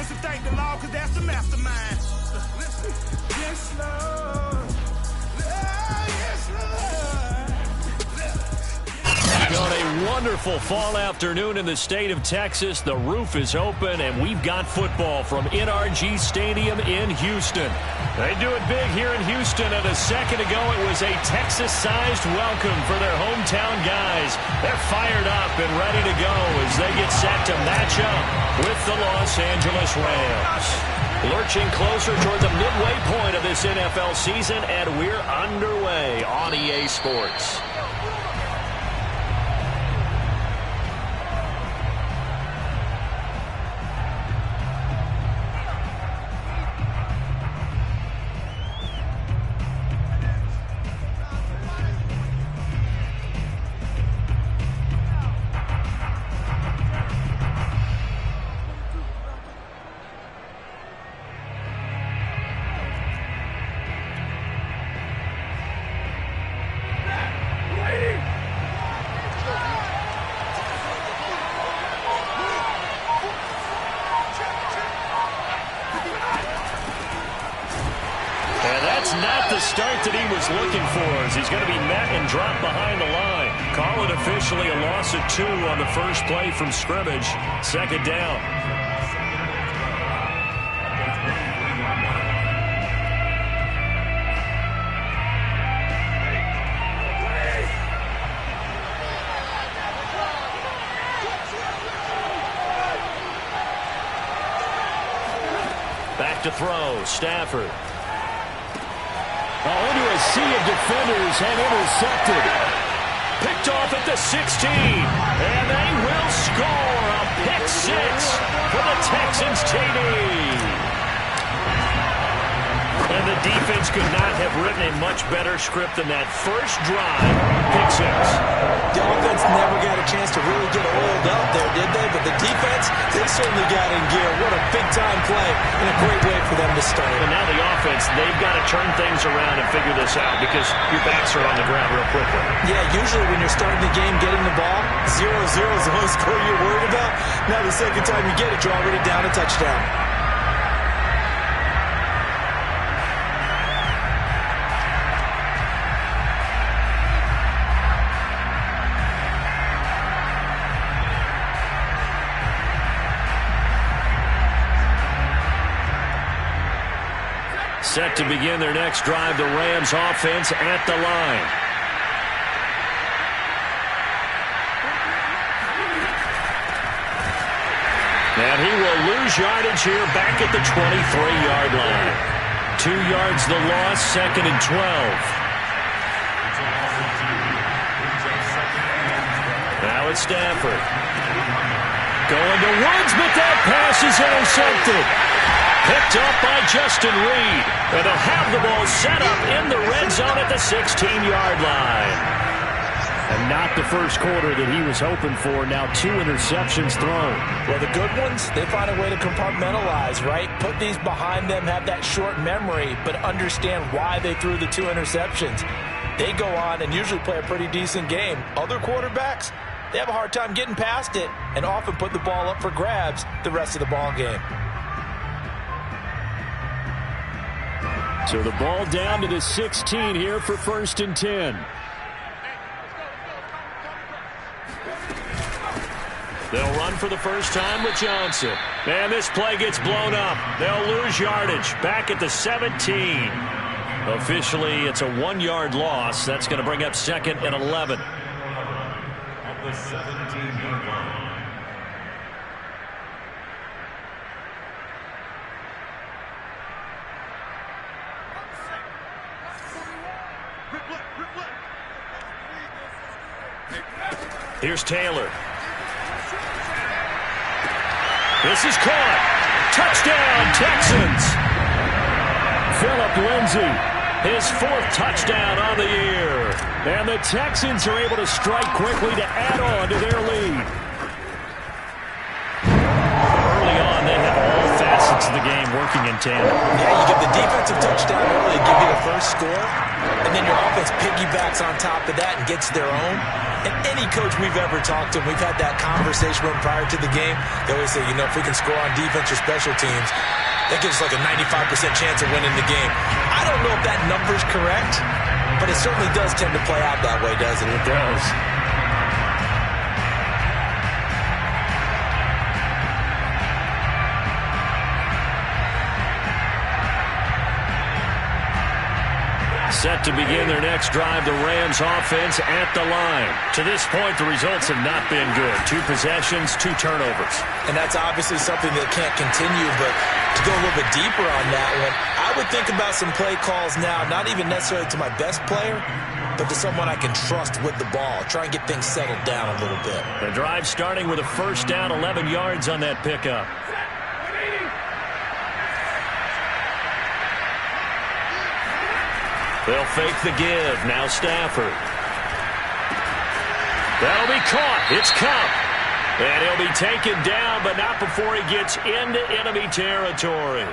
so thank the Lord, because that's the mastermind. Yes, Lord. Yes, Lord. On a wonderful fall afternoon in the state of Texas, the roof is open, and we've got football from NRG Stadium in Houston. They do it big here in Houston, and a second ago it was a Texas-sized welcome for their hometown guys. They're fired up and ready to go as they get set to match up with the Los Angeles Rams. Lurching closer toward the midway point of this NFL season, and we're underway on EA Sports. Not the start that he was looking for, as he's going to be met and dropped behind the line. Call it officially a loss of 2 on the first play from scrimmage. Second down. Back to throw, Stafford. Into a sea of defenders and intercepted. Picked off at the 16. And they will score a pick 6 for the Texans TD. And the defense could not have written a much better script than that first drive. Pick 6. The offense never got a chance to really get oiled up there, did they? But the defense, they certainly got in gear. What a big-time play and a great way for them to start. And now the offense, they've got to turn things around and figure this out because your backs are on the ground real quickly. Yeah, usually when you're starting the game, getting the ball, 0-0 is the only score you're worried about. Now the second time you get it, you're already down a touchdown. Set to begin their next drive, the Rams offense at the line. And he will lose yardage here back at the 23-yard line. 2 yards the loss, second and 12. Now it's Stafford. Going to Woods, but that pass is intercepted. Picked up by Justin Reed. And they'll have the ball set up in the red zone at the 16-yard line. And not the first quarter that he was hoping for. Now 2 interceptions thrown. Well, the good ones, they find a way to compartmentalize, right? Put these behind them, have that short memory, but understand why they threw the 2 interceptions. They go on and usually play a pretty decent game. Other quarterbacks, they have a hard time getting past it and often put the ball up for grabs the rest of the ball game. So the ball down to the 16 here for 1st and 10. They'll run for the first time with Johnson. And this play gets blown up. They'll lose yardage back at the 17. Officially, it's a 1-yard loss. That's going to bring up 2nd and 11. At the 17-yard line. Here's Taylor. This is caught. Touchdown, Texans. Phillip Lindsay, his 4th touchdown on the year. And the Texans are able to strike quickly to add on to their lead. Early on, they had all facets of the game working working in tandem. Yeah, you get the defensive touchdown early to give you the first score, and then your offense piggybacks on top of that and gets their own. And any coach we've ever talked to, we've had that conversation with them prior to the game, they always say, if we can score on defense or special teams, that gives us like a 95% chance of winning the game. I don't know if that number's correct, but it certainly does tend to play out that way, doesn't it? It does. Set to begin their next drive, the Rams offense at the line. To this point, the results have not been good. 2 possessions, 2 turnovers. And that's obviously something that can't continue, but to go a little bit deeper on that one, I would think about some play calls now, not even necessarily to my best player, but to someone I can trust with the ball. Try and get things settled down a little bit. The drive starting with a first down, 11 yards on that pickup. They'll fake the give. Now Stafford. That'll be caught. It's Cup. And he'll be taken down, but not before he gets into enemy territory.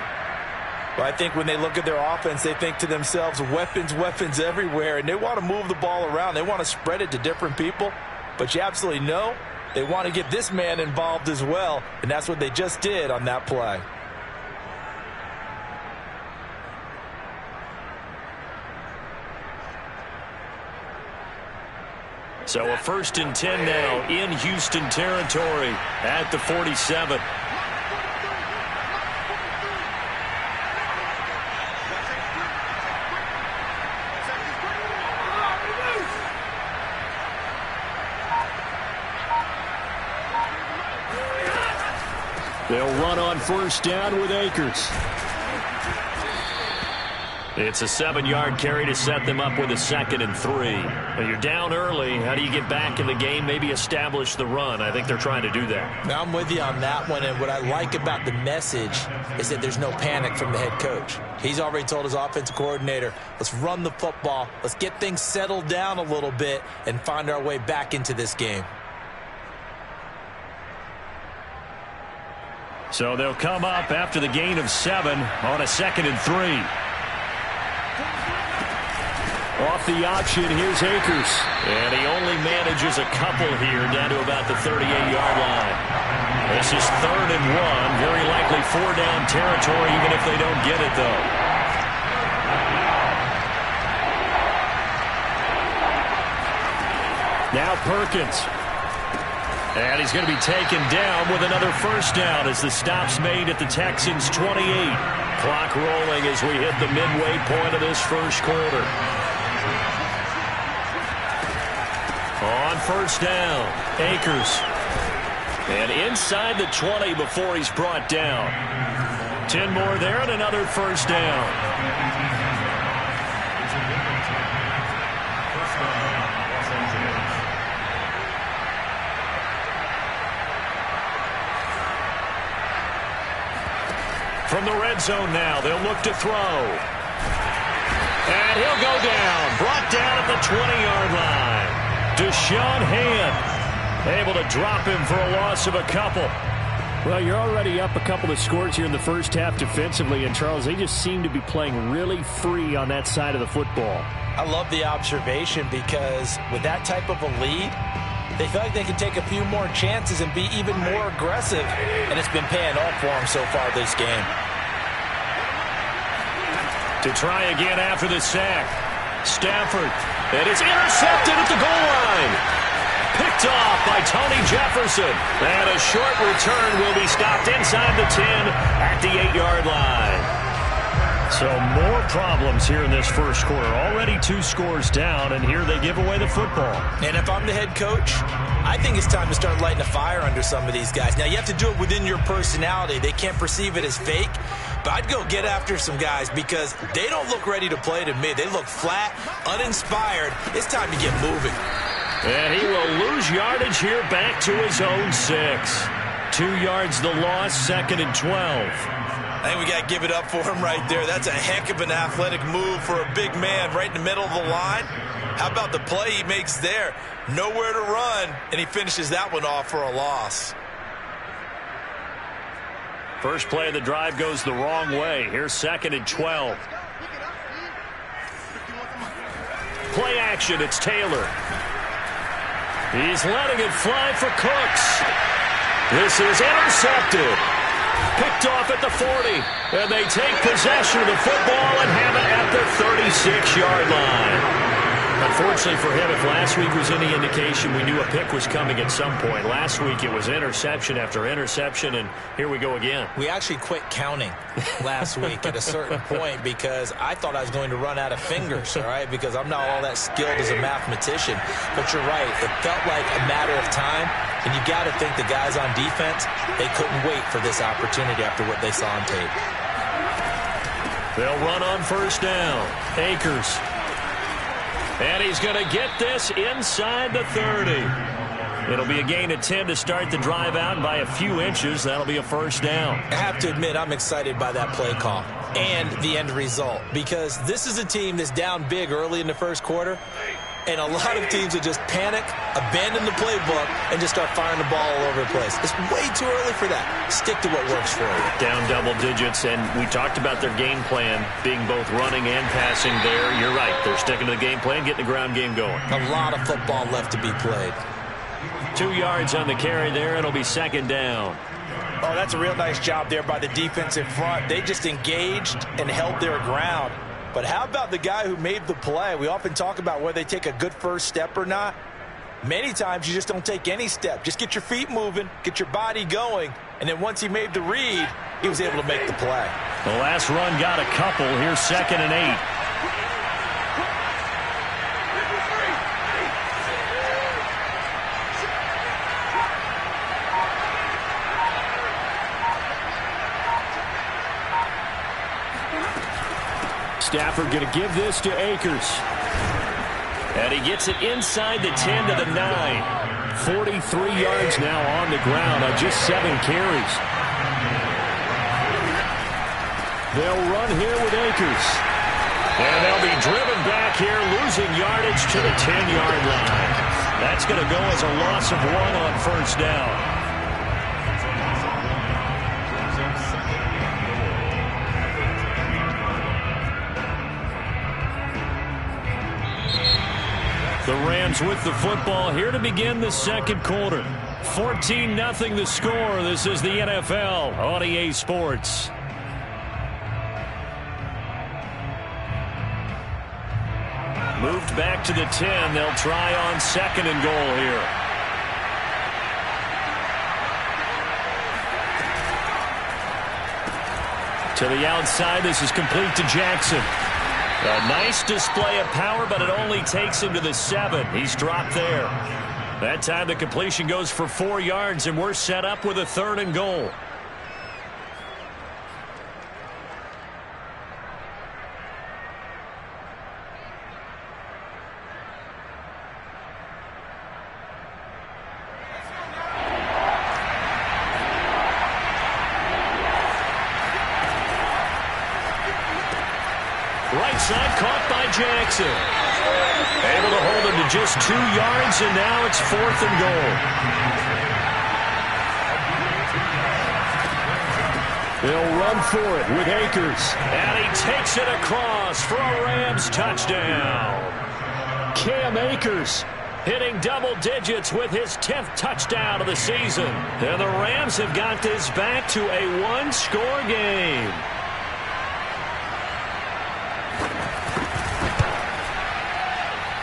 Well, I think when they look at their offense, they think to themselves, weapons, weapons everywhere, and they want to move the ball around. They want to spread it to different people, but you absolutely know they want to get this man involved as well, and that's what they just did on that play. So a 1st and 10 now in Houston territory at the 47. They'll run on first down with Akers. It's a 7-yard carry to set them up with a 2nd and 3. Now you're down early. How do you get back in the game? Maybe establish the run. I think they're trying to do that. Now I'm with you on that one, and what I like about the message is that there's no panic from the head coach. He's already told his offensive coordinator, let's run the football, let's get things settled down a little bit and find our way back into this game. So they'll come up after the gain of 7 on a 2nd and 3. Off the option, here's Akers. And he only manages a couple here down to about the 38-yard line. This is 3rd and 1. Very likely 4-down territory, even if they don't get it, though. Now Perkins. And he's going to be taken down with another first down as the stop's made at the Texans' 28. Clock rolling as we hit the midway point of this first quarter. On first down, Akers. And inside the 20 before he's brought down. 10 more there and another first down. From the red zone now, they'll look to throw. And he'll go down. Brought down at the 20-yard line. Deshaun Hand able to drop him for a loss of a couple. Well, you're already up a couple of scores here in the first half defensively, and Charles, they just seem to be playing really free on that side of the football. I love the observation because with that type of a lead, they feel like they can take a few more chances and be even more aggressive, and it's been paying off for them so far this game. To try again after the sack, Stafford. And it's intercepted at the goal line. Picked off by Tony Jefferson. And a short return will be stopped inside the 10 at the 8-yard line. So more problems here in this first quarter. Already 2 scores down, and here they give away the football. And if I'm the head coach, I think it's time to start lighting a fire under some of these guys. Now, you have to do it within your personality. They can't perceive it as fake. But I'd go get after some guys because they don't look ready to play to me. They look flat, uninspired. It's time to get moving. And he will lose yardage here back to his own 6. 2 yards the loss, 2nd and 12. I think we got to give it up for him right there. That's a heck of an athletic move for a big man right in the middle of the line. How about the play he makes there? Nowhere to run, and he finishes that one off for a loss. First play of the drive goes the wrong way. Here's 2nd and 12. Play action, it's Taylor. He's letting it fly for Cooks. This is intercepted. Picked off at the 40. And they take possession of the football and have it at the 36-yard line. Unfortunately for him, if last week was any indication, we knew a pick was coming at some point. Last week it was interception after interception, and here we go again. We actually quit counting last week at a certain point because I thought I was going to run out of fingers, all right, because I'm not all that skilled as a mathematician. But you're right. It felt like a matter of time, and you got to think the guys on defense, they couldn't wait for this opportunity after what they saw on tape. They'll run on first down. Akers. And he's going to get this inside the 30. It'll be a gain of 10 to start the drive out by a few inches. That'll be a first down. I have to admit, I'm excited by that play call and the end result because this is a team that's down big early in the first quarter, and a lot of teams will just panic, abandon the playbook, and just start firing the ball all over the place. It's way too early for that. Stick to what works for you. Down double digits, and we talked about their game plan being both running and passing there. You're right. They're sticking to the game plan, getting the ground game going. A lot of football left to be played. 2 yards on the carry there. It'll be 2nd down. Oh, that's a real nice job there by the defensive front. They just engaged and held their ground. But how about the guy who made the play? We often talk about whether they take a good first step or not. Many times you just don't take any step. Just get your feet moving, get your body going, and then once he made the read, he was able to make the play. The last run got a couple. Here's 2nd and 8. Stafford going to give this to Akers. And he gets it inside the 10 to the 9. 43 yards now on the ground on just 7 carries. They'll run here with Akers. And they'll be driven back here, losing yardage to the 10-yard line. That's going to go as a loss of 1 on first down. The Rams with the football here to begin the second quarter. 14-0 the score. This is the NFL on EA Sports. Moved back to the 10. They'll try on 2nd and goal here. To the outside, this is complete to Jackson. A nice display of power, but it only takes him to the 7. He's dropped there. That time the completion goes for 4 yards, and we're set up with a 3rd and goal. Right side caught by Jackson. Able to hold him to just 2 yards, and now it's 4th and goal. They'll run for it with Akers. And he takes it across for a Rams touchdown. Cam Akers hitting double digits with his 10th touchdown of the season. And the Rams have got this back to a 1-score game.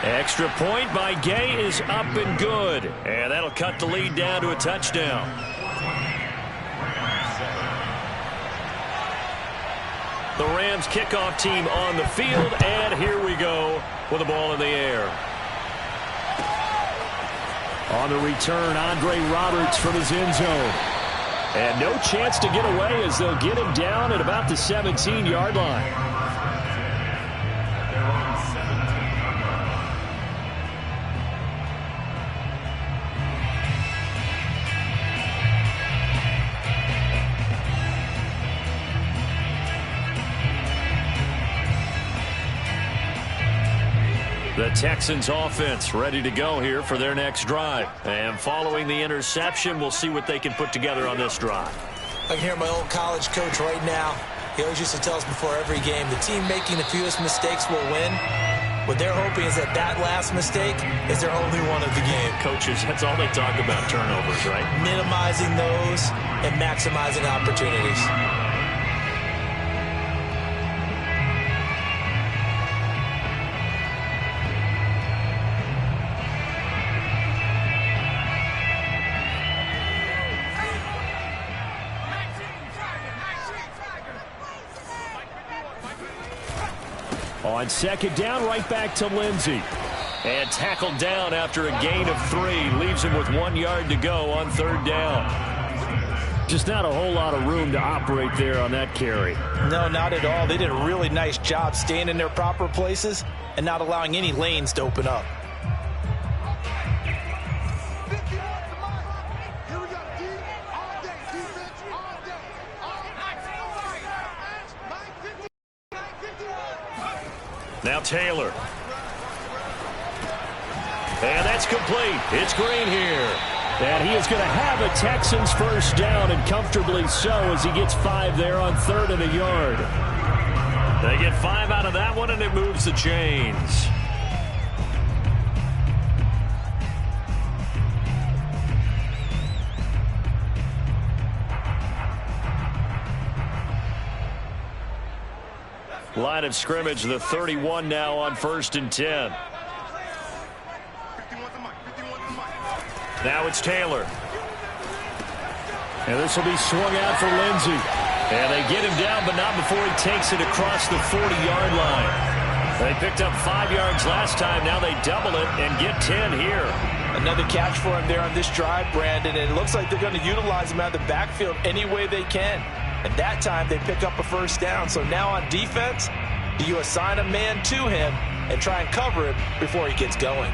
Extra point by Gay is up and good. And that'll cut the lead down to a touchdown. The Rams kickoff team on the field, and here we go with the ball in the air. On the return, Andre Roberts from his end zone. And no chance to get away as they'll get him down at about the 17-yard line. The Texans offense ready to go here for their next drive. And following the interception, we'll see what they can put together on this drive. I can hear my old college coach right now. He always used to tell us before every game, the team making the fewest mistakes will win. What they're hoping is that last mistake is their only one of the game. Coaches, that's all they talk about, turnovers, right? Minimizing those and maximizing opportunities. On second down, right back to Lindsey. And tackled down after a gain of 3. Leaves him with 1 yard to go on third down. Just not a whole lot of room to operate there on that carry. No, not at all. They did a really nice job staying in their proper places and not allowing any lanes to open up. Now Taylor. And that's complete. It's Green here. And he is going to have a Texans first down, and comfortably so, as he gets 5 there on 3rd and a yard. They get 5 out of that one, and it moves the chains. Line of scrimmage, the 31 now on 1st and 10. Now it's Taylor. And this will be swung out for Lindsey. And they get him down, but not before he takes it across the 40-yard line. They picked up 5 yards last time. Now they double it and get 10 here. Another catch for him there on this drive, Brandon, and it looks like they're going to utilize him out of the backfield any way they can. And that time they pick up a first down. So now on defense, do you assign a man to him and try and cover it before he gets going?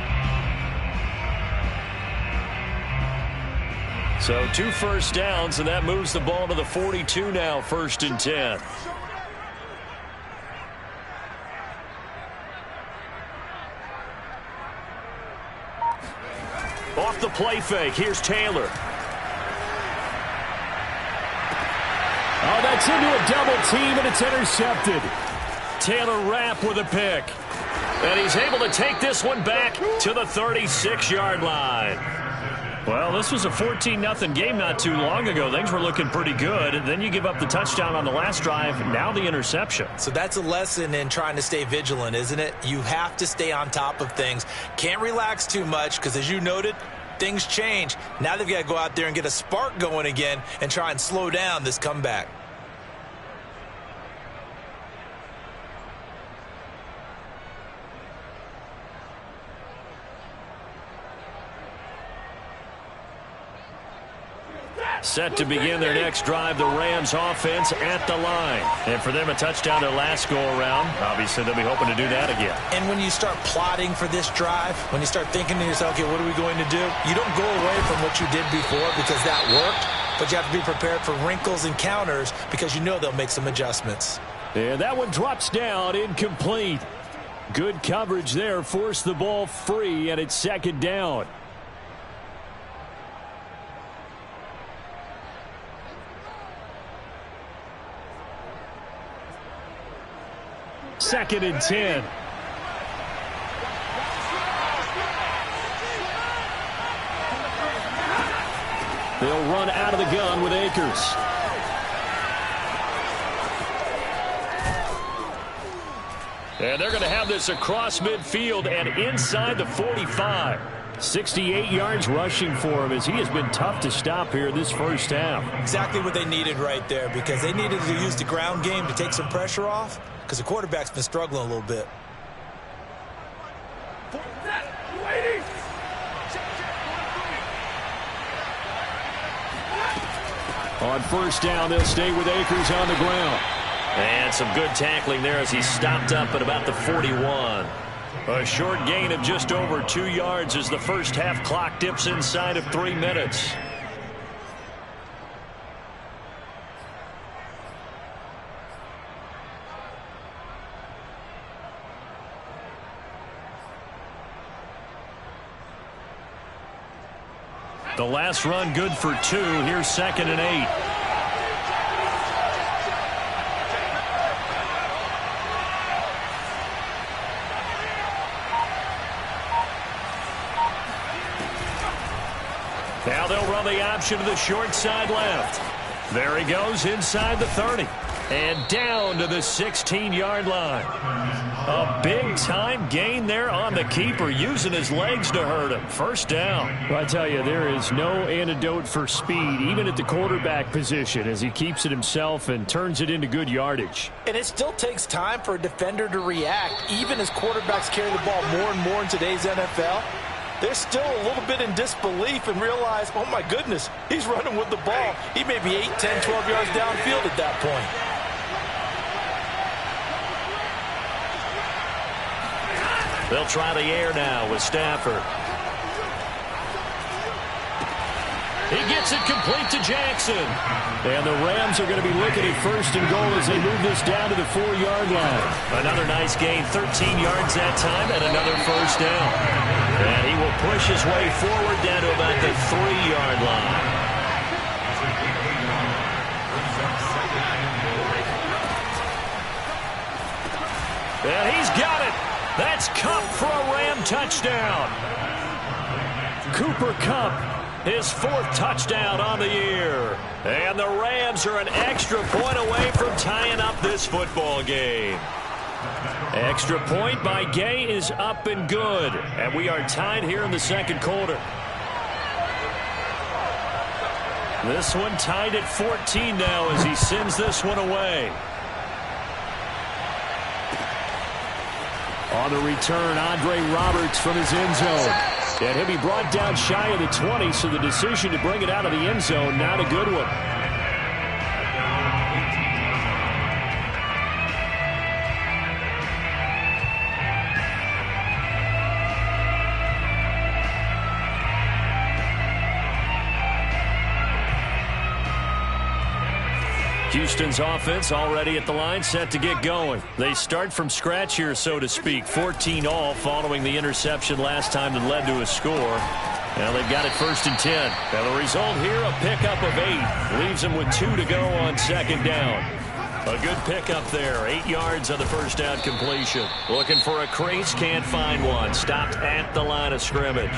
So 2 first downs, and that moves the ball to the 42 now, 1st and 10. Off the play fake, here's Taylor. Oh, that's into a double team, and it's intercepted. Taylor Rapp with a pick. And he's able to take this one back to the 36-yard line. Well, this was a 14-0 game not too long ago. Things were looking pretty good. And then you give up the touchdown on the last drive. Now the interception. So that's a lesson in trying to stay vigilant, isn't it? You have to stay on top of things. Can't relax too much because, as you noted, things change. Now they've got to go out there and get a spark going again and try and slow down this comeback. Set to begin their next drive, the Rams offense at the line. And for them, a touchdown their last go-around. Obviously, they'll be hoping to do that again. And when you start plotting for this drive, when you start thinking to yourself, okay, what are we going to do? You don't go away from what you did before because that worked, but you have to be prepared for wrinkles and counters because you know they'll make some adjustments. And that one drops down, incomplete. Good coverage there, forced the ball free, and it's 2nd down. Second and 10. They'll run out of the gun with Akers. And they're going to have this across midfield and inside the 45. 68 yards rushing for him as he has been tough to stop here this first half. Exactly what they needed right there because they needed to use the ground game to take some pressure off because the quarterback's been struggling a little bit. On first down, they'll stay with Akers on the ground. And some good tackling there as he stopped up at about the 41. A short gain of just over 2 yards as the first half clock dips inside of 3 minutes. The last run good for 2. Here's 2nd and 8. Now they'll run the option to the short side left. There he goes inside the 30. And down to the 16-yard line. A big-time gain there on the keeper, using his legs to hurt him. First down. Well, I tell you, there is no antidote for speed, even at the quarterback position, as he keeps it himself and turns it into good yardage. And it still takes time for a defender to react, even as quarterbacks carry the ball more and more in today's NFL. They're still a little bit in disbelief and realize, oh, my goodness, he's running with the ball. He may be 8, 10, 12 yards downfield at that point. They'll try the air now with Stafford. He gets it complete to Jackson. And the Rams are going to be looking at first and goal as they move this down to the 4-yard line. Another nice gain, 13 yards that time, and another first down. And he will push his way forward down to about the 3-yard line. And he's got it. That's Kupp for a Ram touchdown. Cooper Kupp, his 4th touchdown on the year. And the Rams are an extra point away from tying up this football game. Extra point by Gay is up and good. And we are tied here in the second quarter. This one tied at 14 now as he sends this one away. On the return, Andre Roberts from his end zone. And he'll be brought down shy of the 20, so the decision to bring it out of the end zone, not a good one. Houston's offense already at the line, set to get going. They start from scratch here, so to speak. 14 all following the interception last time that led to a score. Now they've got it 1st and 10. Now the result here, a pickup of 8. Leaves them with 2 to go on second down. A good pickup there. 8 yards on the first down completion. Looking for a crease, can't find one. Stopped at the line of scrimmage.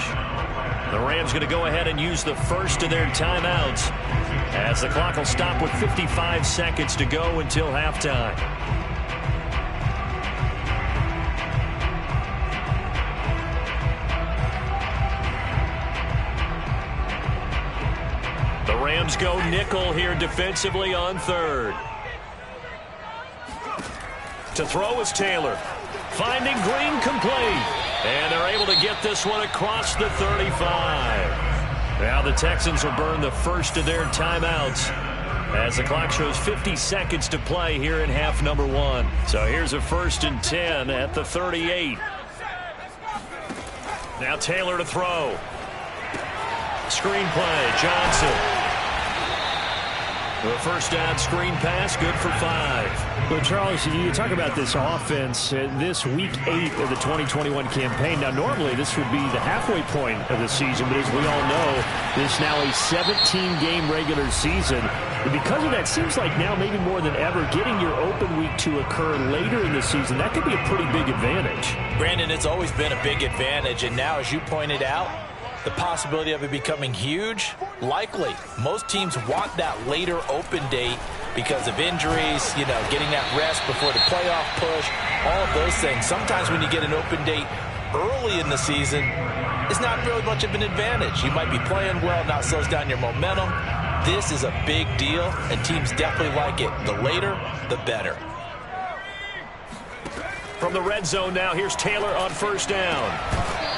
The Rams going to go ahead and use the first of their timeouts, as the clock will stop with 55 seconds to go until halftime. The Rams go nickel here defensively on 3rd. To throw is Taylor. Finding Green complete. And they're able to get this one across the 35. Now the Texans will burn the first of their timeouts as the clock shows 50 seconds to play here in half number 1. So here's a 1st and 10 at the 38. Now Taylor to throw. Screenplay, Johnson. The first down screen pass, good for 5. Well, Charles, you talk about this offense, this week 8 of the 2021 campaign. Now, normally this would be the halfway point of the season, but as we all know, this now a 17-game regular season. And because of that, seems like now maybe more than ever, getting your open week to occur later in the season, that could be a pretty big advantage. Brandon, it's always been a big advantage, and now, as you pointed out, the possibility of it becoming huge, likely. Most teams want that later open date because of injuries, getting that rest before the playoff push, all of those things. Sometimes when you get an open date early in the season, it's not really much of an advantage. You might be playing well, now it slows down your momentum. This is a big deal, and teams definitely like it. The later, the better. From the red zone now, here's Taylor on first down.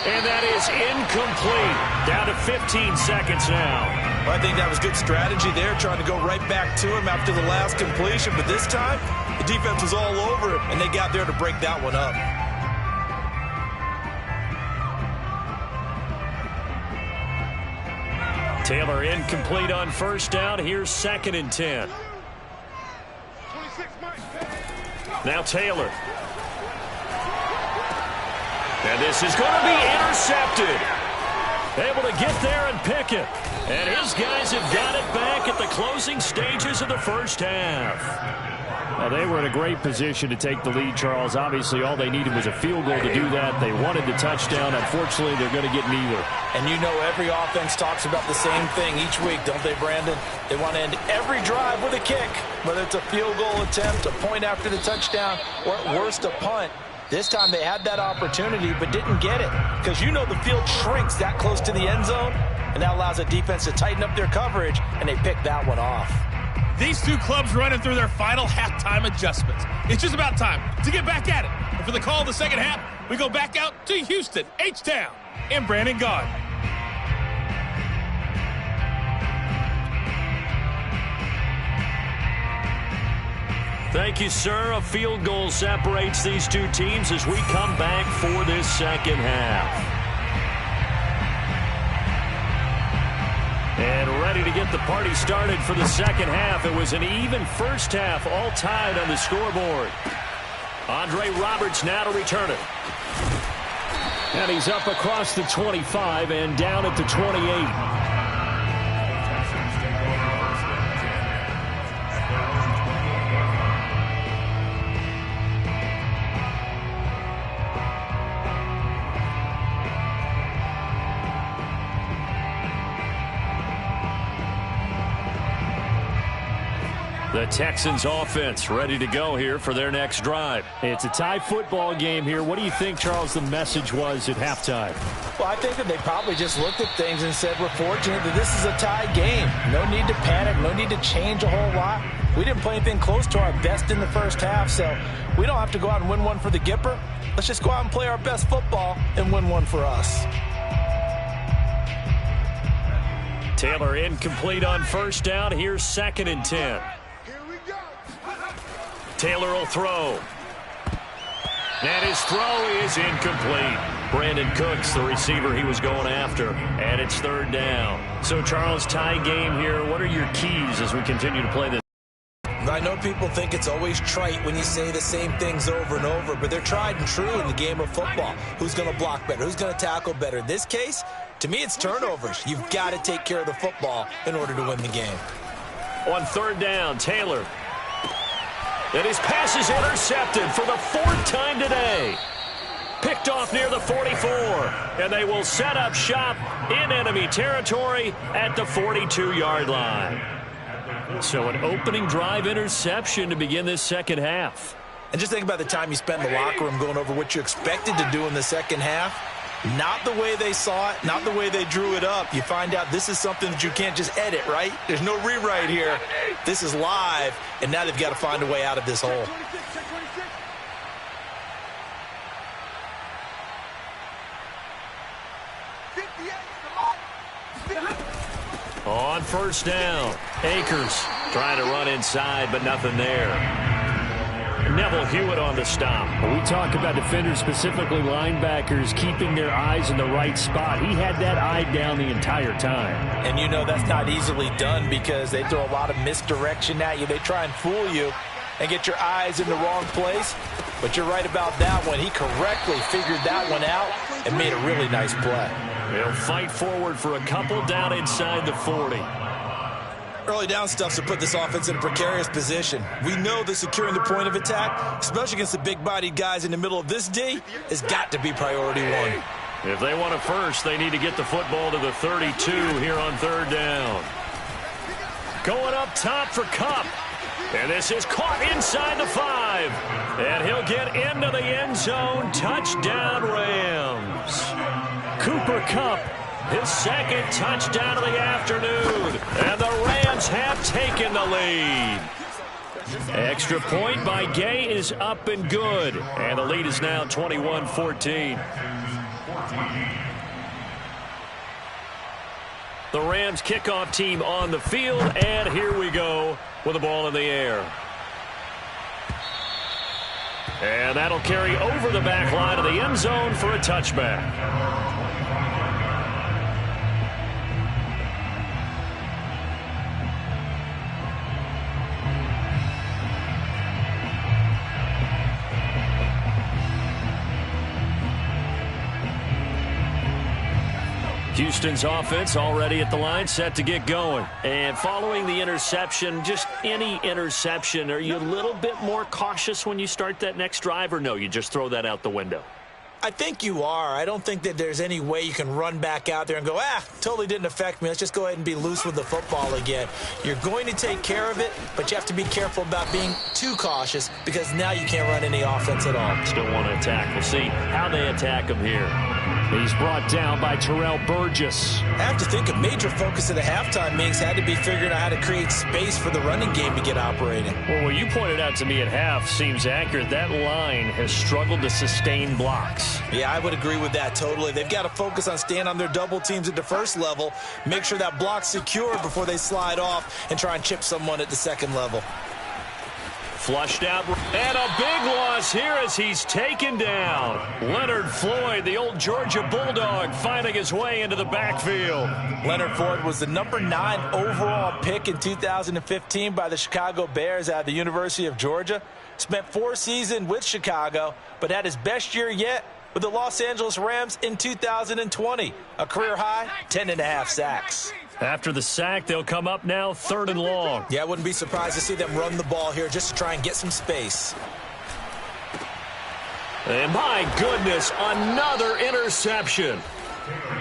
And that is incomplete. Down to 15 seconds now. Well, I think that was good strategy there, trying to go right back to him after the last completion. But this time, the defense was all over it, and they got there to break that one up. Taylor incomplete on first down. Here's 2nd and 10. Now Taylor. And this is going to be intercepted. Able to get there and pick it. And his guys have got it back at the closing stages of the first half. they were in a great position to take the lead, Charles. Obviously, all they needed was a field goal to do that. They wanted the touchdown. Unfortunately, they're going to get neither. And you know every offense talks about the same thing each week, don't they, Brandon? They want to end every drive with a kick, whether it's a field goal attempt, a point after the touchdown, or at worst, a punt. This time they had that opportunity but didn't get it because you know the field shrinks that close to the end zone, and that allows the defense to tighten up their coverage, and they picked that one off. These two clubs running through their final halftime adjustments. It's just about time to get back at it. And for the call of the second half, we go back out to Houston, H-Town, and Brandon Gaud. Thank you, sir. A field goal separates these two teams as we come back for this second half. And ready to get the party started for the second half. It was an even first half, all tied on the scoreboard. Andre Roberts now to return it. And he's up across the 25 and down at the 28. The Texans offense ready to go here for their next drive. It's a tie football game here. What do you think, Charles, the message was at halftime? Well, I think that they probably just looked at things and said, we're fortunate that this is a tie game. No need to panic. No need to change a whole lot. We didn't play anything close to our best in the first half, so we don't have to go out and win one for the Gipper. Let's just go out and play our best football and win one for us. Taylor incomplete on first down. Here's 2nd and 10. Taylor will throw. And his throw is incomplete. Brandon Cooks, the receiver he was going after. And it's 3rd down. So, Charles, tie game here. What are your keys as we continue to play this? I know people think it's always trite when you say the same things over and over, but they're tried and true in the game of football. Who's going to block better? Who's going to tackle better? In this case, to me, it's turnovers. You've got to take care of the football in order to win the game. On 3rd down, Taylor. And his pass is intercepted for the 4th time today. Picked off near the 44. And they will set up shop in enemy territory at the 42-yard line. So an opening drive interception to begin this second half. And just think about the time you spend in the locker room going over what you expected to do in the second half. Not the way they saw it, not the way they drew it up. You find out this is something that you can't just edit, right? There's no rewrite here. This is live, and now they've got to find a way out of this hole. On 1st down, Akers trying to run inside, but nothing there. Neville Hewitt on the stop. We talk about defenders, specifically linebackers, keeping their eyes in the right spot. He had that eye down the entire time. And you know that's not easily done because they throw a lot of misdirection at you. They try and fool you and get your eyes in the wrong place. But you're right about that one. He correctly figured that one out and made a really nice play. They'll fight forward for a couple down inside the 40. Early down stuff to put this offense in a precarious position. We know that securing the point of attack, especially against the big-bodied guys in the middle of this D, has got to be priority one. If they want it first, they need to get the football to the 32 here on 3rd down. Going up top for Kupp. And this is caught inside the 5. And he'll get into the end zone. Touchdown, Rams. Cooper Kupp, his 2nd touchdown of the afternoon. And the Rams have taken the lead. Extra point by Gay is up and good. And the lead is now 21-14. The Rams kickoff team on the field. And here we go with the ball in the air. And that'll carry over the back line of the end zone for a touchback. Houston's offense already at the line, set to get going. And following the interception, just any interception, are you a little bit more cautious when you start that next drive, or no, you just throw that out the window? I think you are. I don't think that there's any way you can run back out there and go, totally didn't affect me. Let's just go ahead and be loose with the football again. You're going to take care of it, but you have to be careful about being too cautious because now you can't run any offense at all. Still want to attack. We'll see how they attack him here. He's brought down by Terrell Burgess. I have to think a major focus of the halftime meetings had to be figuring out how to create space for the running game to get operating. Well, what you pointed out to me at half seems accurate. That line has struggled to sustain blocks. Yeah, I would agree with that totally. They've got to focus on staying on their double teams at the first level, make sure that block's secure before they slide off and try and chip someone at the second level. Flushed out, and a big loss here as he's taken down. Leonard Floyd, the old Georgia Bulldog, finding his way into the backfield. Leonard Floyd was the number 9 overall pick in 2015 by the Chicago Bears out of the University of Georgia. Spent 4 seasons with Chicago, but had his best year yet with the Los Angeles Rams in 2020. A career high, 10.5 sacks. After the sack, they'll come up now 3rd and long. Yeah, I wouldn't be surprised to see them run the ball here just to try and get some space. And my goodness, another interception.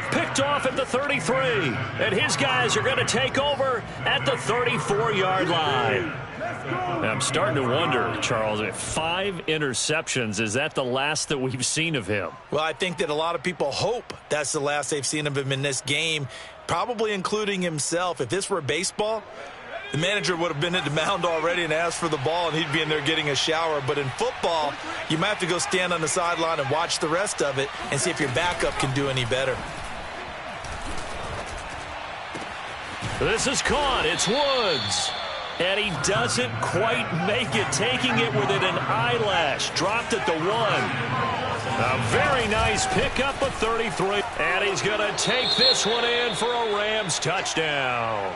Picked off at the 33. And his guys are going to take over at the 34-yard line. I'm starting to wonder, Charles, 5 interceptions, is that the last that we've seen of him? Well, I think that a lot of people hope that's the last they've seen of him in this game, probably including himself. If this were baseball, the manager would have been at the mound already and asked for the ball, and he'd be in there getting a shower. But in football, you might have to go stand on the sideline and watch the rest of it and see if your backup can do any better. This is caught. It's Woods. And he doesn't quite make it, taking it within an eyelash. Dropped at the 1. A very nice pickup of 33. And he's going to take this one in for a Rams touchdown.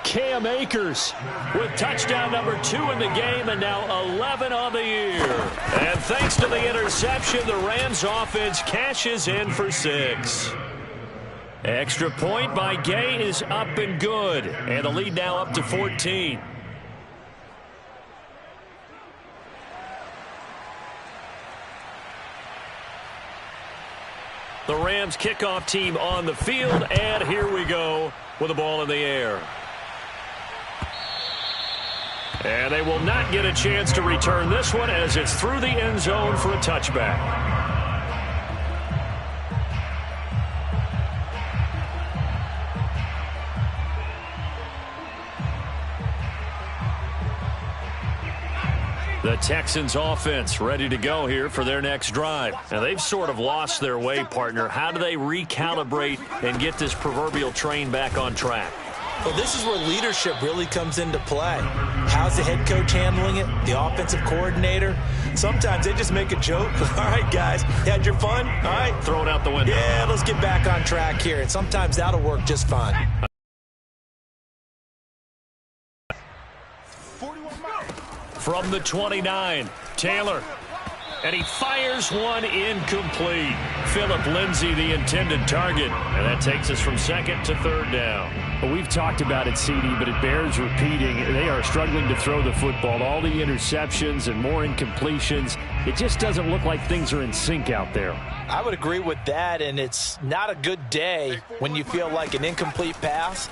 Cam Akers with touchdown number 2 in the game and now 11 on the year. And thanks to the interception, the Rams offense cashes in for 6. Extra point by Gay is up and good. And the lead now up to 14. The Rams kickoff team on the field, and here we go with the ball in the air. And they will not get a chance to return this one as it's through the end zone for a touchback. The Texans offense ready to go here for their next drive. Now, they've sort of lost their way, partner. How do they recalibrate and get this proverbial train back on track? Well, this is where leadership really comes into play. How's the head coach handling it? The offensive coordinator? Sometimes they just make a joke. All right, guys, had your fun? All right. Throw it out the window. Yeah, let's get back on track here. And sometimes that'll work just fine. From the 29, Taylor. And he fires one incomplete. Phillip Lindsay, the intended target. And that takes us from 2nd to 3rd down. Well, we've talked about it, CD, but it bears repeating. They are struggling to throw the football. All the interceptions and more incompletions. It just doesn't look like things are in sync out there. I would agree with that, and it's not a good day when you feel like an incomplete pass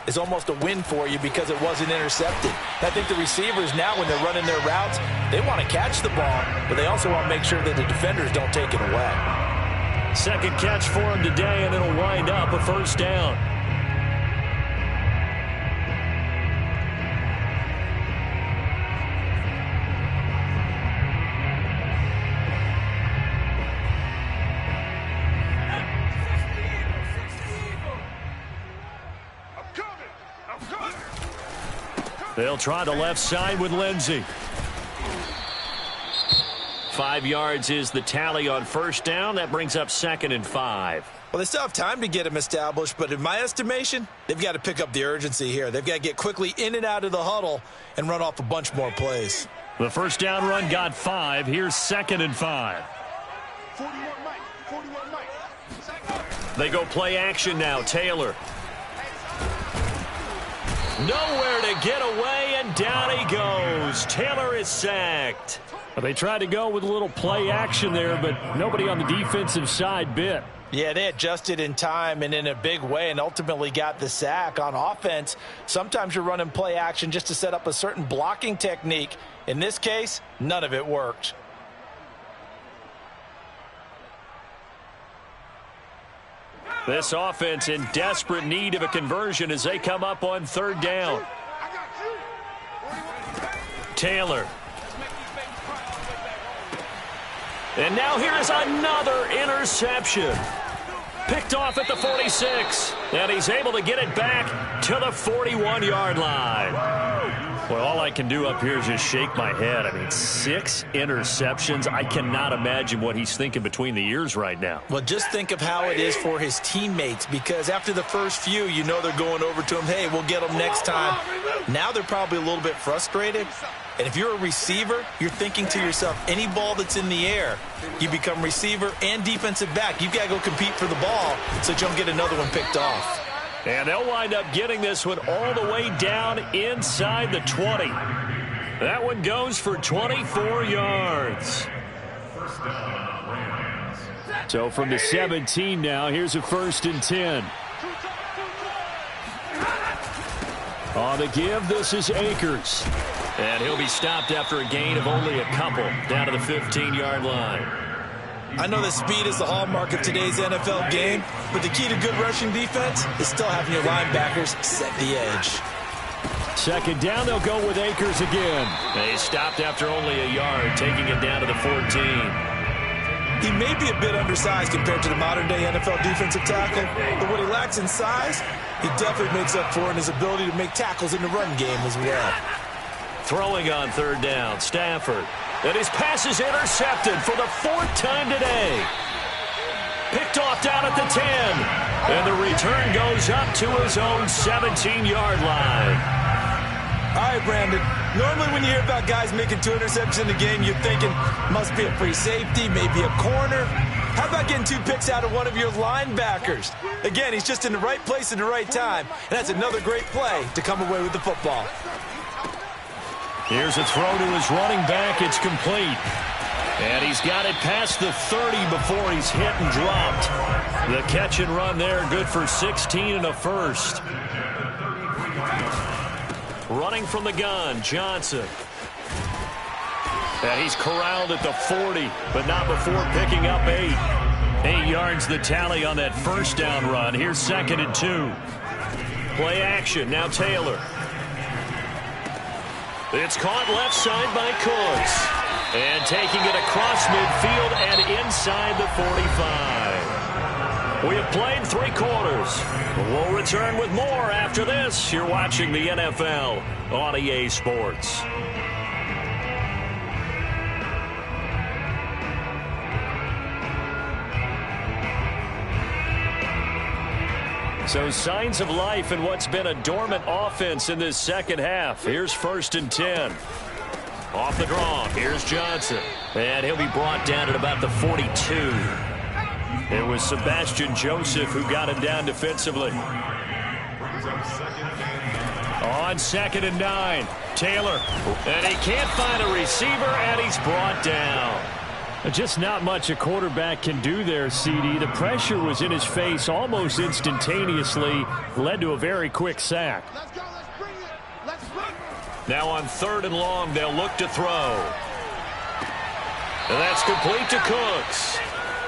is almost a win for you because it wasn't intercepted. I think the receivers now, when they're running their routes, they want to catch the ball, but they also want to make sure that the defenders don't take it away. Second catch for him today, and it'll wind up a 1st down. They'll try the left side with Lindsay. 5 yards is the tally on 1st down. That brings up 2nd and 5. Well, they still have time to get him established, but in my estimation, they've got to pick up the urgency here. They've got to get quickly in and out of the huddle and run off a bunch more plays. The 1st down run got 5. Here's 2nd and 5. They go play action now. Taylor. Nowhere to get away, and down he goes. Taylor is sacked. Well, they tried to go with a little play action there, but nobody on the defensive side bit. Yeah, they adjusted in time and in a big way and ultimately got the sack. On offense, sometimes you're running play action just to set up a certain blocking technique. In this case, none of it worked. This offense in desperate need of a conversion as they come up on third down. Taylor. And now here is another interception. Picked off at the 46. And he's able to get it back to the 41-yard line. Well, all I can do up here is just shake my head. I mean, 6 interceptions. I cannot imagine what he's thinking between the ears right now. Well, just think of how it is for his teammates, because after the first few, you know they're going over to him, hey, we'll get them next time. Now they're probably a little bit frustrated. And if you're a receiver, you're thinking to yourself, any ball that's in the air, you become receiver and defensive back. You've got to go compete for the ball so that you don't get another one picked off. And they'll wind up getting this one all the way down inside the 20. That one goes for 24 yards. So from the 17 now, here's a 1st and 10. On the give, this is Akers. And he'll be stopped after a gain of only a couple down to the 15-yard line. I know that speed is the hallmark of today's NFL game, but the key to good rushing defense is still having your linebackers set the edge. 2nd down, they'll go with Akers again. They stopped after only a yard, taking it down to the 14. He may be a bit undersized compared to the modern-day NFL defensive tackle, but what he lacks in size, he definitely makes up for in his ability to make tackles in the run game as well. Throwing on 3rd down, Stafford. And his pass is intercepted for the 4th time today. Picked off down at the 10. And the return goes up to his own 17-yard line. All right, Brandon. Normally when you hear about guys making 2 interceptions in a game, you're thinking must be a free safety, maybe a corner. How about getting 2 picks out of one of your linebackers? Again, he's just in the right place at the right time. And that's another great play to come away with the football. Here's a throw to his running back. It's complete. And he's got it past the 30 before he's hit and dropped. The catch and run there, good for 16 and a 1st. Running from the gun, Johnson. And he's corralled at the 40, but not before picking up 8. 8 yards the tally on that 1st down run. Here's 2nd and 2. Play action, now Taylor. It's caught left side by Cooks. And taking it across midfield and inside the 45. We have played 3 quarters. We'll return with more after this. You're watching the NFL on EA Sports. So signs of life in what's been a dormant offense in this 2nd half. Here's 1st and 10. Off the draw, here's Johnson. And he'll be brought down at about the 42. It was Sebastian Joseph who got him down defensively. On 2nd and 9, Taylor. And he can't find a receiver, and he's brought down. Just not much a quarterback can do there, CD. The pressure was in his face almost instantaneously, led to a very quick sack. Let's go, let's bring it. Let's run. Now on 3rd and long, they'll look to throw. And that's complete to Cooks.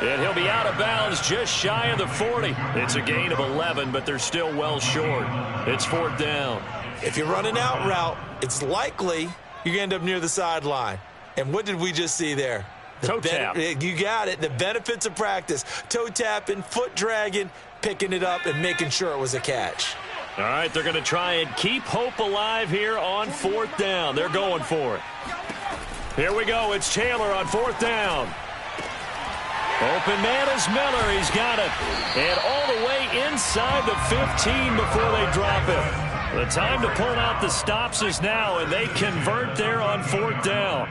And he'll be out of bounds just shy of the 40. It's a gain of 11, but they're still well short. It's 4th down. If you're running out route, it's likely you're going to end up near the sideline. And what did we just see there? Toe tap. You got it. The benefits of practice. Toe tapping, foot dragging, picking it up, and making sure it was a catch. All right, they're going to try and keep hope alive here on 4th down. They're going for it. Here we go. It's Taylor on 4th down. Open man is Miller. He's got it. And all the way inside the 15 before they drop it. The time to pull out the stops is now, and they convert there on 4th down.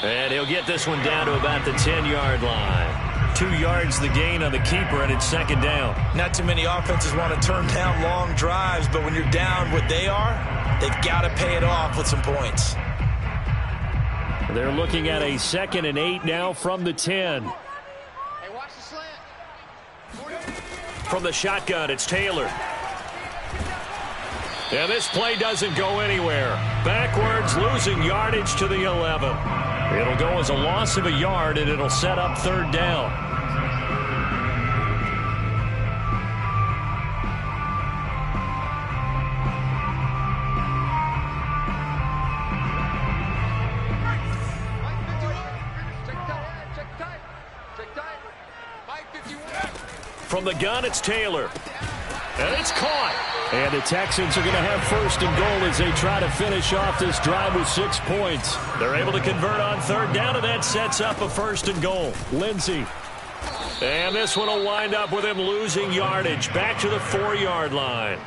And he'll get this one down to about the 10-yard line. 2 yards the gain on the keeper, and it's second down. Not too many offenses want to turn down long drives, but when you're down what they are, they've got to pay it off with some points. They're looking at a 2nd and 8 now from the 10. Hey, watch the slant. From the shotgun, it's Taylor. And this play doesn't go anywhere. Backwards, losing yardage to the 11. It'll go as a loss of a yard, and it'll set up third down. From the gun, it's Taylor. And it's caught. And the Texans are going to have 1st and goal as they try to finish off this drive with 6 points. They're able to convert on third down, and that sets up a 1st and goal. Lindsey. And this one will wind up with him losing yardage back to the 4-yard line.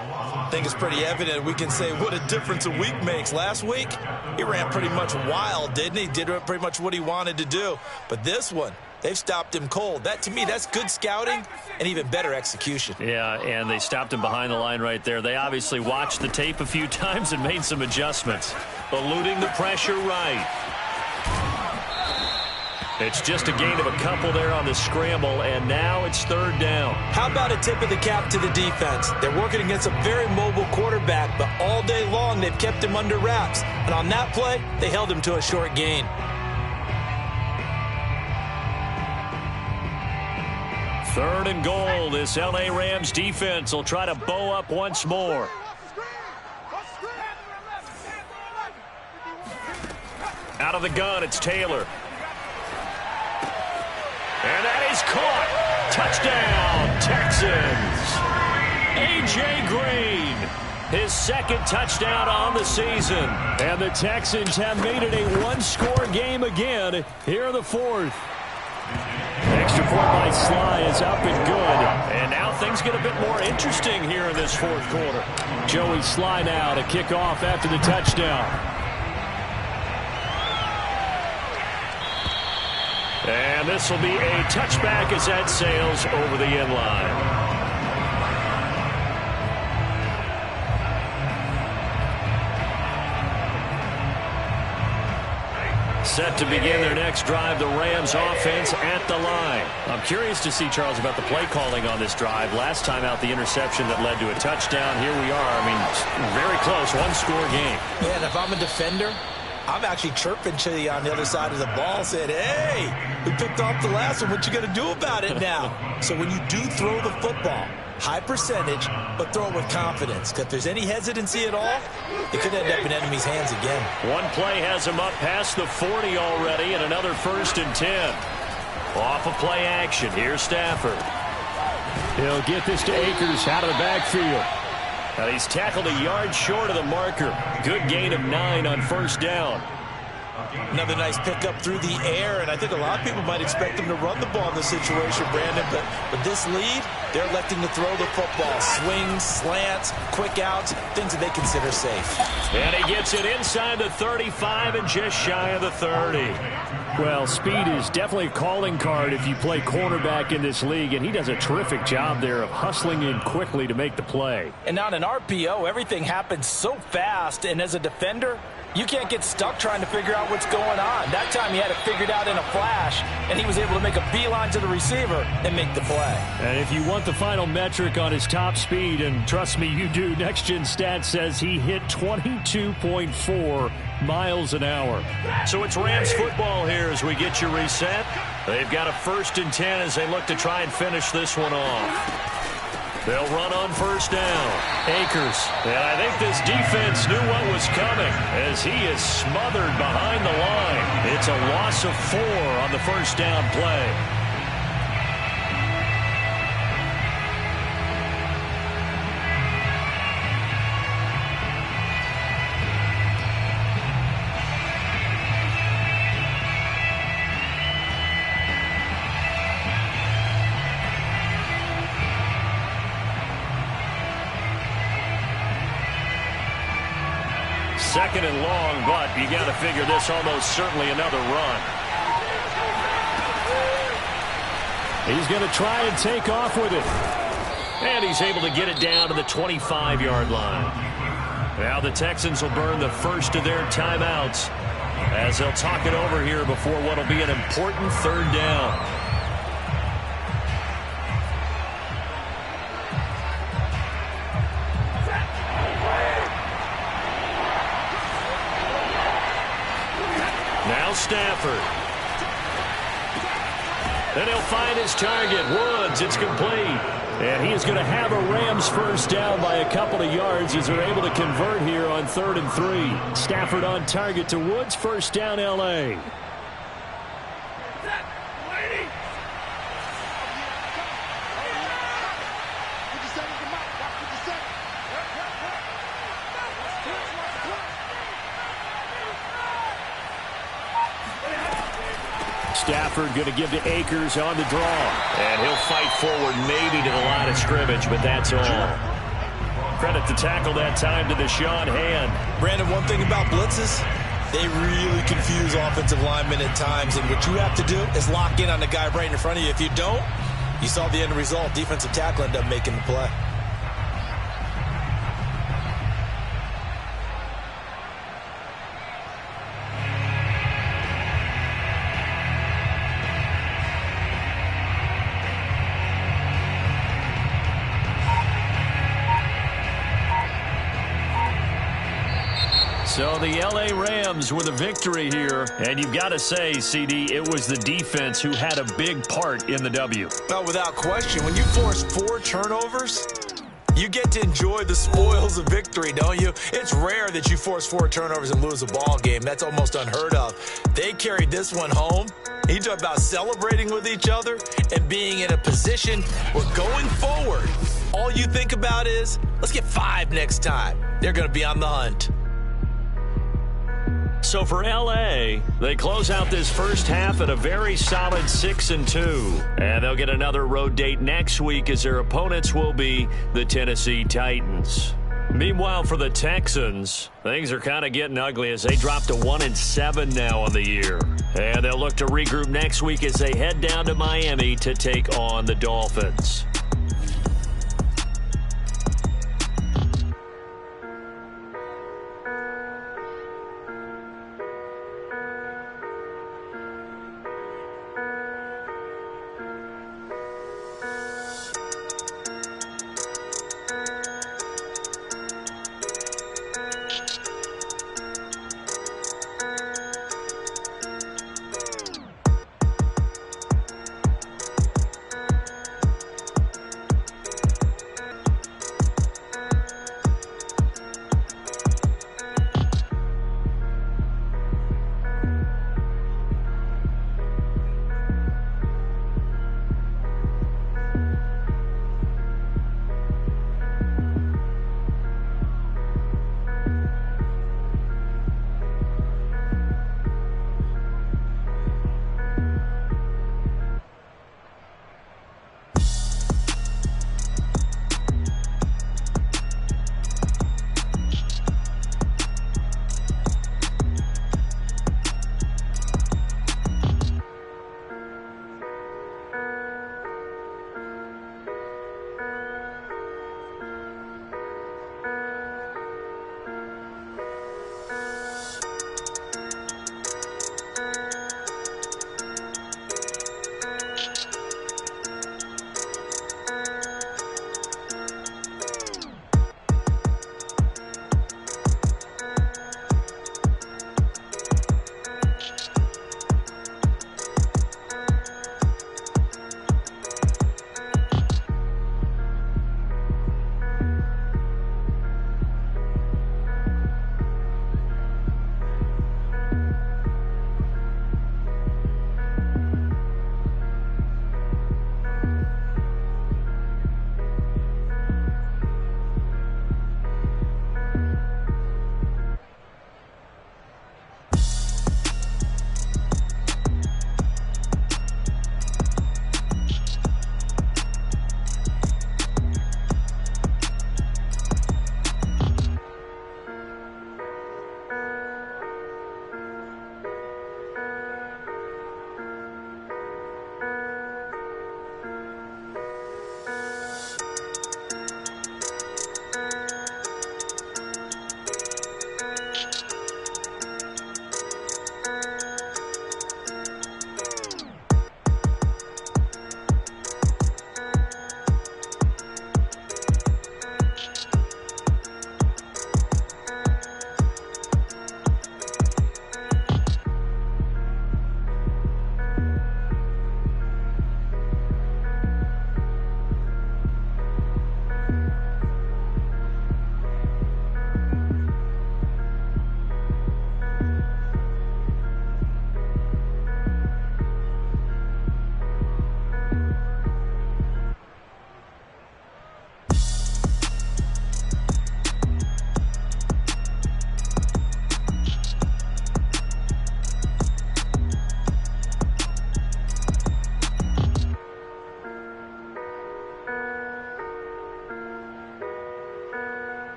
I think it's pretty evident we can say what a difference a week makes. Last week, he ran pretty much wild, didn't he? Did pretty much what he wanted to do. But this one, they've stopped him cold. That, to me, that's good scouting and even better execution. Yeah, and they stopped him behind the line right there. They obviously watched the tape a few times and made some adjustments. Eluding the pressure right. It's just a gain of a couple there on the scramble, and now it's third down. How about a tip of the cap to the defense? They're working against a very mobile quarterback, but all day long they've kept him under wraps. And on that play, they held him to a short gain. Third and goal. This L.A. Rams defense will try to bow up once more. Out of the gun, it's Taylor. And that is caught. Touchdown, Texans. A.J. Green, his 2nd touchdown on the season. And the Texans have made it a 1-score game again here in the 4th. Extra point by Sly is up and good. And now things get a bit more interesting here in this 4th quarter. Joey Sly now to kick off after the touchdown. And this will be a touchback as that sails over the end line. Set to begin their next drive, the Rams offense at the line. I'm curious to see, Charles, about the play calling on this drive. Last time out, the interception that led to a touchdown. Here we are. I mean, very close, 1-score game. Yeah, and if I'm a defender, I'm actually chirping to you on the other side of the ball, saying, hey, we picked off the last one. What you going to do about it now? So when you do throw the football, high percentage, but throw it with confidence. Because if there's any hesitancy at all, it could end up in enemy's hands again. One play has him up past the 40 already, and another 1st and 10. Off of play action. Here's Stafford. He'll get this to Akers out of the backfield. Now he's tackled a yard short of the marker. Good gain of 9 on 1st down. Another nice pickup through the air, and I think a lot of people might expect them to run the ball in this situation, Brandon, but with this lead, they're electing to throw the football. Swings, slants, quick outs, things that they consider safe. And he gets it inside the 35 and just shy of the 30. Well, speed is definitely a calling card if you play cornerback in this league, and he does a terrific job there of hustling in quickly to make the play. And on an RPO, everything happens so fast, and as a defender, you can't get stuck trying to figure out what's going on. That time he had it figured out in a flash, and he was able to make a beeline to the receiver and make the play. And if you want the final metric on his top speed, and trust me, you do, Next Gen Stats says he hit 22.4 miles an hour. So it's Rams football here as we get you reset. They've got a 1st and 10 as they look to try and finish this one off. They'll run on 1st down. Akers. And I think this defense knew what was coming as he is smothered behind the line. It's a loss of 4 on the 1st down play. 2nd and long, but you got to figure this almost certainly another run. He's going to try and take off with it. And he's able to get it down to the 25-yard line. Now the Texans will burn the first of their timeouts as they'll talk it over here before what will be an important 3rd down. Now Stafford. And he'll find his target. Woods, it's complete. And he is going to have a Rams first down by a couple of yards as they're able to convert here on 3rd and 3. Stafford on target to Woods. First down, L.A. Stafford going to give to Akers on the draw. And he'll fight forward maybe to the line of scrimmage, but that's all. Credit to tackle that time to the Deshaun Hand. Brandon, one thing about blitzes, they really confuse offensive linemen at times, and what you have to do is lock in on the guy right in front of you. If you don't, you saw the end result. Defensive tackle ended up making the play. So the L.A. Rams with a victory here. And you've got to say, CD, it was the defense who had a big part in the W. Well, without question, when you force 4 turnovers, you get to enjoy the spoils of victory, don't you? It's rare that you force 4 turnovers and lose a ball game. That's almost unheard of. They carried this one home. You talk about celebrating with each other and being in a position where going forward, all you think about is, let's get 5 next time. They're going to be on the hunt. So for L.A., they close out this first half at a very solid 6-2. And they'll get another road date next week as their opponents will be the Tennessee Titans. Meanwhile, for the Texans, things are kind of getting ugly as they drop to 1-7 now on the year. And they'll look to regroup next week as they head down to Miami to take on the Dolphins.